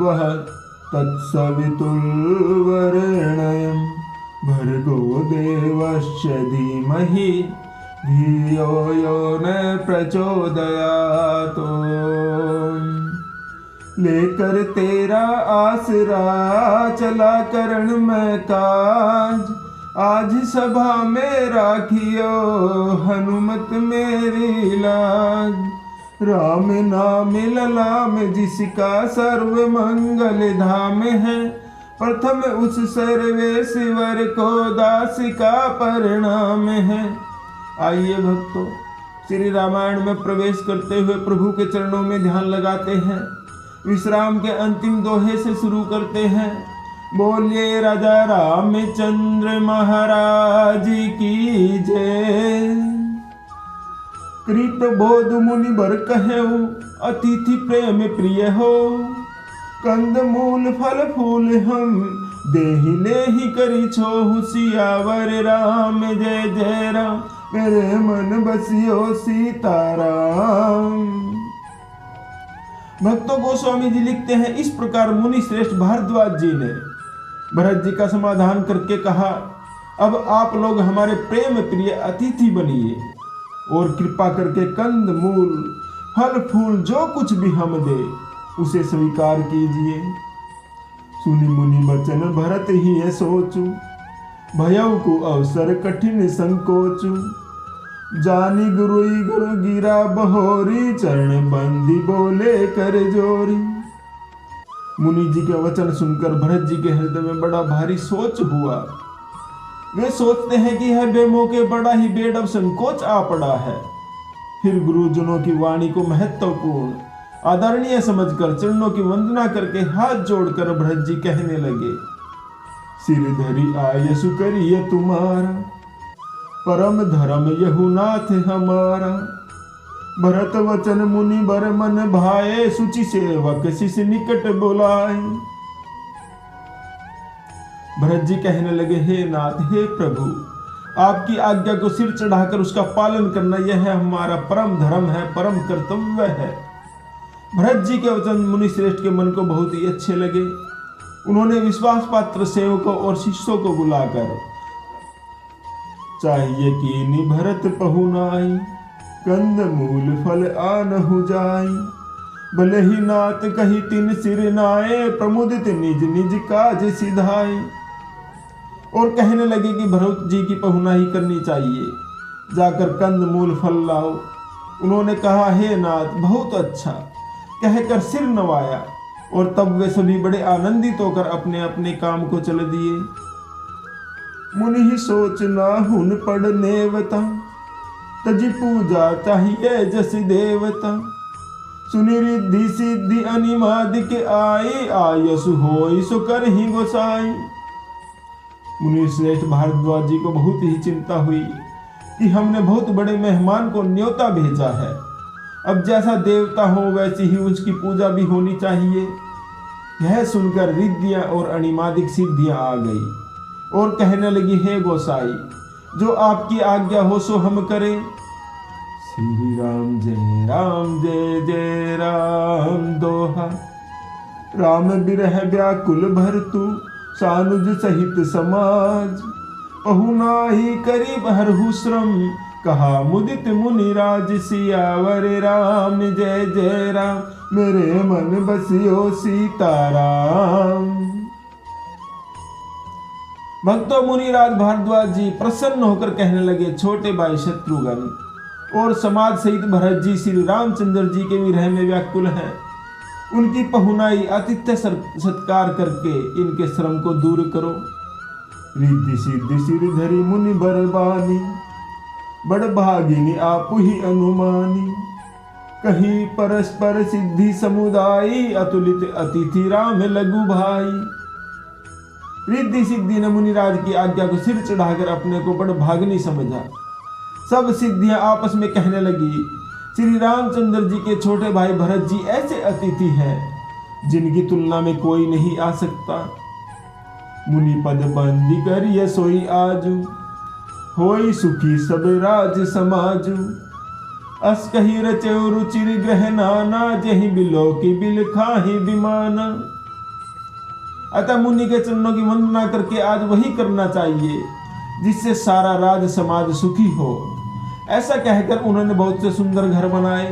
स्वः तत्सवितुर्वरेण्यं भर्गो देवस्य धीमहि धियो यो न प्रचोदयात्। लेकर तेरा आसरा चला करण में काज, आज सभा में राखियो हनुमत मेरी लाज। राम नाम ललाम जिसका सर्व मंगल धाम है, प्रथम उस सर्वेश्वर को दास का परिणाम है। आइए भक्तों, श्री रामायण में प्रवेश करते हुए प्रभु के चरणों में ध्यान लगाते हैं। विश्राम के अंतिम दोहे से शुरू करते हैं। बोलिए राजा रामचंद्र महाराज की जय। कृत बोध मुनि बर कहेऊ, अतिथि प्रेम प्रिय हो। कंद मूल फल फूल हम देहि लेहि करी छोहु। सियावर राम जय जय राम, मेरे मन बसियो सीताराम। भक्तों को स्वामी जी लिखते हैं, इस प्रकार मुनि श्रेष्ठ भारद्वाज जी ने भरत जी का समाधान करके कहा, अब आप लोग हमारे प्रेम प्रिय अतिथि बनिए और कृपा करके कंद मूल फल फूल जो कुछ भी हम दे उसे स्वीकार कीजिए। सुनि मुनि वचन भरत ही है सोचू, भयउ को अवसर कठिन संकोचू। जानी गुरुई गुरु गिरा बहोरी, चरण बंदी बोले कर जोरी। मुनि जी के वचन सुनकर भरत जी के हृदय में बड़ा भारी सोच हुआ। वे सोचते हैं कि यह बेमौके बड़ा ही बेडब संकोच आ पड़ा है। फिर गुरुजनों की वाणी को महत्वपूर्ण आदरणीय समझकर चरणों की वंदना करके हाथ जोड़कर भरत जी कहने लगे, सिर धरी आयसु करिए तुम्हारा, परम धर्म यहुनाथ हमारा। भरत वचन मुनि बर मन भाए, सुचि सेवक शिष निकट बुलाए। भरत जी कहने लगे, हे नाथ हे प्रभु, आपकी आज्ञा को सिर चढ़ाकर उसका पालन करना यह है हमारा परम धर्म है, परम कर्तव्य है। भरत जी के वचन मुनि श्रेष्ठ के मन को बहुत ही अच्छे लगे। उन्होंने विश्वास पात्र सेवकों और शिष्यों को बुलाकर, चाहिए कीनी भरत पहुनाई, कंद मूल फल आनहु जाई। भले ही नाथ कही तिन सिर नाए, प्रमुदित निज निज काज सिधाए। और कहने लगे कि भरत जी की पहुनाई करनी चाहिए, जाकर कंद मूल फल लाओ। उन्होंने कहा, हे नाथ बहुत अच्छा कहकर सिर नवाया और तब वे सभी बड़े आनंदित होकर अपने अपने काम को चल दिए। मुनि ही सोचना हुन पड़नेवता, तजी पूजा चाहिए जस देवता। सुनि रिद्धि सिद्धि अनिमादिक आई, आयसु होई सो कर ही गोसाई। मुनि श्रेष्ठ भारद्वाज जी को बहुत ही चिंता हुई कि हमने बहुत बड़े मेहमान को न्योता भेजा है। अब जैसा देवता हो वैसी ही उसकी पूजा भी होनी चाहिए। यह सुनकर रिद्धियां और अनिमादिक सिद्धियां आ गई और कहने लगी, हे गोसाई, जो आपकी आज्ञा हो सो हम करें। श्री राम जय जय राम दोहा। राम बिरह व्याकुल भरतु, सानुज सहित समाज। पहुनाही करीब हरहु श्रम, कहा मुदित मुनि राज। सियावर राम जय जय राम, मेरे मन बसियो सीताराम। भक्तों, मुनिराज भारद्वाज जी प्रसन्न होकर कहने लगे, छोटे भाई शत्रुघ्न और समाज सहित भरत जी श्री रामचंद्र जी के विरह में व्याकुल हैं। उनकी पहुनाई आतिथ्य सत्कार करके इनके श्रम को दूर करो। रिद्धि सिद्धि सिर धरी मुनि बरबानी, बड़ भागिनी आप ही अनुमानी। कहीं परस्पर सिद्धि समुदायी, अतुलित अतिथि राम लघु भाई। रिद्धि सिद्धि ने मुनिराज की आज्ञा को सिर चढ़ाकर अपने को बड़ भागनी समझा। सब सिद्धियां आपस में कहने लगी, श्री रामचंद्र जी के छोटे भाई भरत जी ऐसे अतिथि हैं जिनकी तुलना में कोई नहीं आ सकता। मुनि पद बंदी करिए सोई आजू, होई सुखी सब राज समाजू। अस कही रचे रुचिर ग्रह नाना, जही बिलो की बिल खाही बिमाना। अतः मुनि के चरणों की वंदना करके आज वही करना चाहिए जिससे सारा राज समाज सुखी हो। ऐसा कहकर उन्होंने बहुत से सुंदर घर बनाए,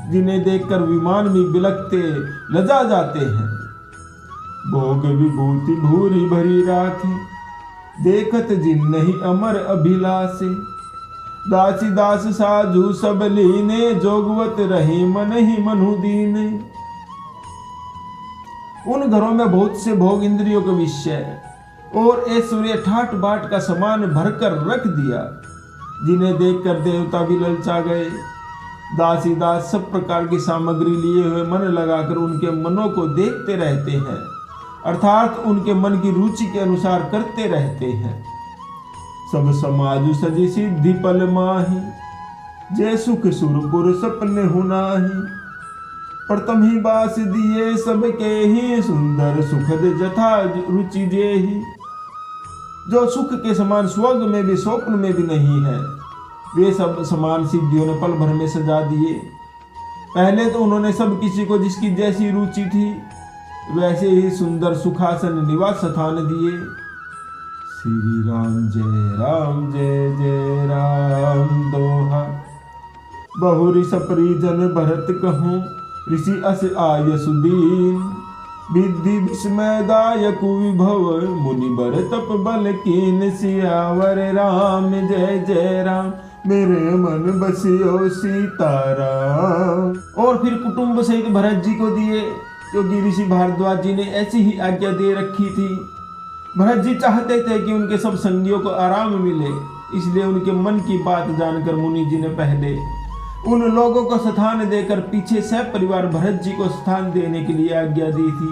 जिन्हें देखकर विमान भी बिलखते लजा जाते हैं। भोग विभूति भूरी भरी राखे, देखत जिन नहीं अमर अभिलाषे। दासी दास साधु सब लीने, जोगवत रहे मन ही मनु दीने। उन घरों में बहुत से भोग इंद्रियों के विषय और ऐश्वर्य ठाट बाट का सामान भरकर रख दिया, जिन्हें देखकर देवता भी ललचा गए। दासी दास सब प्रकार की सामग्री लिए हुए मन लगाकर उनके मनों को देखते रहते हैं, अर्थात उनके मन की रुचि के अनुसार करते रहते हैं। सब समाज सजी सिद्धि पल माही, जय सुख सुरपुर सपने हुनाही। प्रथम ही बास दिए सबके ही, सुंदर सुखद जथा रुचि जेहि। जो सुख के समान स्वर्ग में भी स्वप्न में भी नहीं है, वे सब समान सिद्धियों ने पल भर में सजा दिए। पहले तो उन्होंने सब किसी को जिसकी जैसी रुचि थी वैसे ही सुंदर सुखासन निवास स्थान दिए। श्री राम जय जय राम दोहा। बहुरी सपरिजन भरत कहूँ, ऋषि अस आय सुदीन। विधि विस्मयदायक विभव, मुनि बर तप बल कीन। सियावर राम जय राम, मेरे मन बसियो सीताराम। और फिर कुटुंब सहित भरत जी को दिए, क्योंकि ऋषि भारद्वाज जी ने ऐसी ही आज्ञा दे रखी थी। भरत जी चाहते थे कि उनके सब संगियों को आराम मिले, इसलिए उनके मन की बात जानकर मुनि जी ने पहले उन लोगों को स्थान देकर पीछे सह परिवार भरत जी को स्थान देने के लिए आज्ञा दी थी।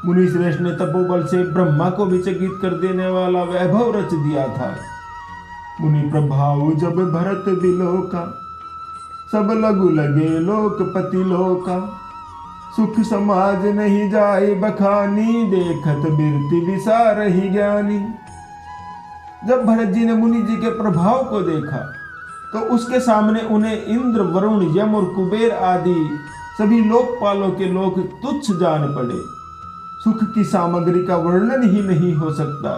मुनि श्रेष्ठ ने तपोबल से ब्रह्मा को विचकित कर देने वाला वैभव रच दिया था। मुनि प्रभाव जब भरत बिलोका, सब लघु लगे लोकपति लोका। सुख समाज नहीं जाए बखानी, देखत बिरति विसार ही ज्ञानी। जब भरत जी ने मुनि जी के प्रभाव को देखा तो उसके सामने उन्हें इंद्र वरुण यम और कुबेर आदि सभी लोकपालों के लोग तुच्छ जान पड़े। सुख की सामग्री का वर्णन ही नहीं हो सकता,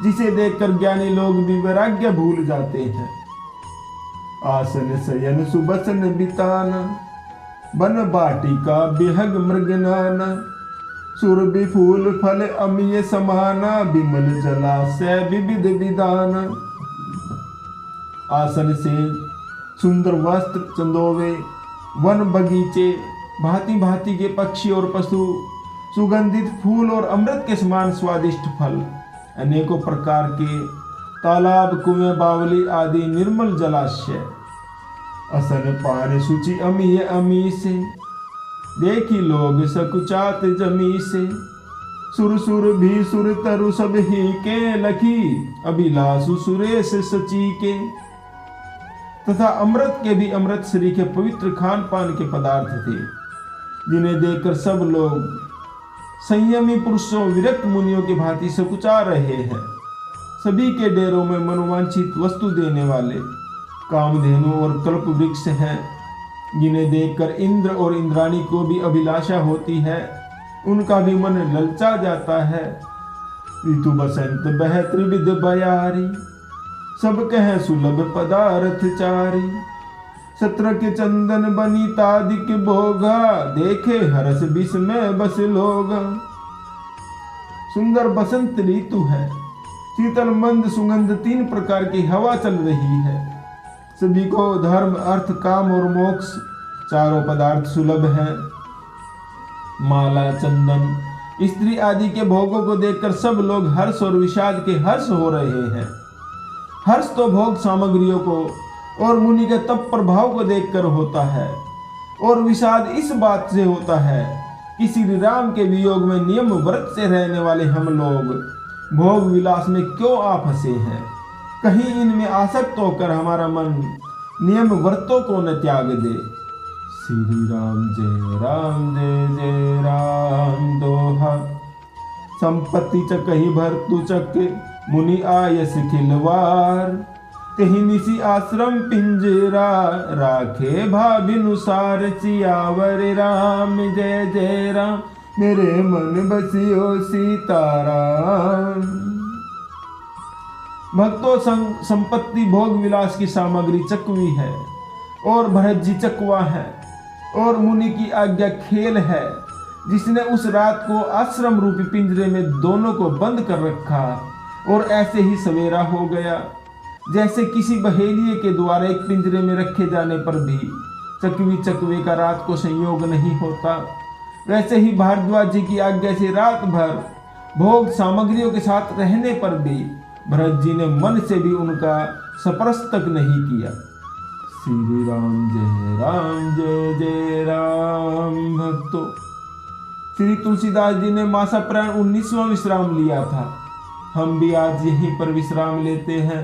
जिसे देखकर ज्ञानी लोग भी वैराग्य भूल जाते हैं। आसन शयन सुबसन बिताना, बन बाटिका बिहग मृगनाना। सुरभि फूल फल अमीय समाना, बिमल जलाशय विविध विदाना। आसन से सुंदर वस्त्र चंदोवे, वन बगीचे, भांति भांति के पक्षी और पशु, सुगंधित फूल और अमृत के समान स्वादिष्ट फल, अनेकों प्रकार के तालाब, कुएं, बावली आदि निर्मल जलाशय। असन पान सुचि अमीय अमी से, देखी लोग सकुचात जमी से। सुर सुर भी सुर तरु सब ही के, लखी अभिलाषु सुरेश सची के। तथा अमृत के भी अमृत श्री के पवित्र खान पान के पदार्थ थे, जिन्हें देखकर सब लोग संयमी पुरुषों विरक्त मुनियों की भांति सकुचा रहे हैं। सभी के डेरों में मनोवांछित वस्तु देने वाले कामधेनु और कल्प वृक्ष हैं, जिन्हें देखकर इंद्र और इंद्राणी को भी अभिलाषा होती है, उनका भी मन ललचा जाता है। ऋतु बसंत बह त्रिविध बयारी, सब कह सुलभ पदार्थ चारी। सत्र के चंदन बनी तादिक भोगा, देखे हरस विस्मय बस लोगा। सुंदर बसंत ऋतु है, शीतल मंद सुगंध, 3 प्रकार की हवा चल रही है। सभी को धर्म अर्थ काम और मोक्ष चारों पदार्थ सुलभ हैं। माला चंदन स्त्री आदि के भोगों को देखकर सब लोग हर्ष और विषाद के हर्ष हो रहे हैं। हर्ष तो भोग सामग्रियों को और मुनि के तप प्रभाव को देखकर होता है, और विषाद इस बात से होता है कि श्री राम के वियोग में नियम व्रत से रहने वाले हम लोग भोग विलास में क्यों आ फंसे हैं। कहीं इनमें आसक्त होकर हमारा मन नियम व्रतों को न त्याग दे। श्री राम जय राम दोहा। संपत्ति चकही भरतु चक, मुनि आयस खिलवार। तेहि निसी आश्रम पिंजरा, राखे भाभिनुसार। सियावर राम जय राम, मेरे मन बसियो सीताराम। भक्तों, संपत्ति भोग विलास की सामग्री चकवी है और भरत जी चकवा है, और मुनि की आज्ञा खेल है, जिसने उस रात को आश्रम रूपी पिंजरे में दोनों को बंद कर रखा। और ऐसे ही सवेरा हो गया। जैसे किसी बहेलिए के द्वारा एक पिंजरे में रखे जाने पर भी चकवी चकवे का रात को संयोग नहीं होता, वैसे ही भारद्वाज जी की आज्ञा से रात भर भोग सामग्रियों के साथ रहने पर भी भरत जी ने मन से भी उनका स्पर्श तक नहीं किया। श्री राम जय जय राम। भक्तों, श्री तुलसीदास जी ने मासा प्राण 19वां विश्राम लिया था। हम भी आज यहीं पर विश्राम लेते हैं।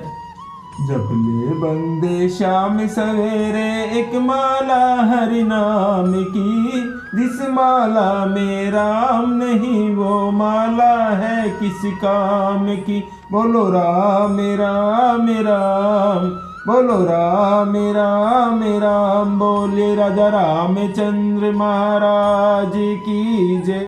जब ले बंदे शाम सवेरे एक माला हरि नाम की, जिस माला में राम नहीं वो माला है किस काम की। बोलो राम राम राम, बोलो राम राम राम, बोले राजा रामचंद्र महाराज की जय।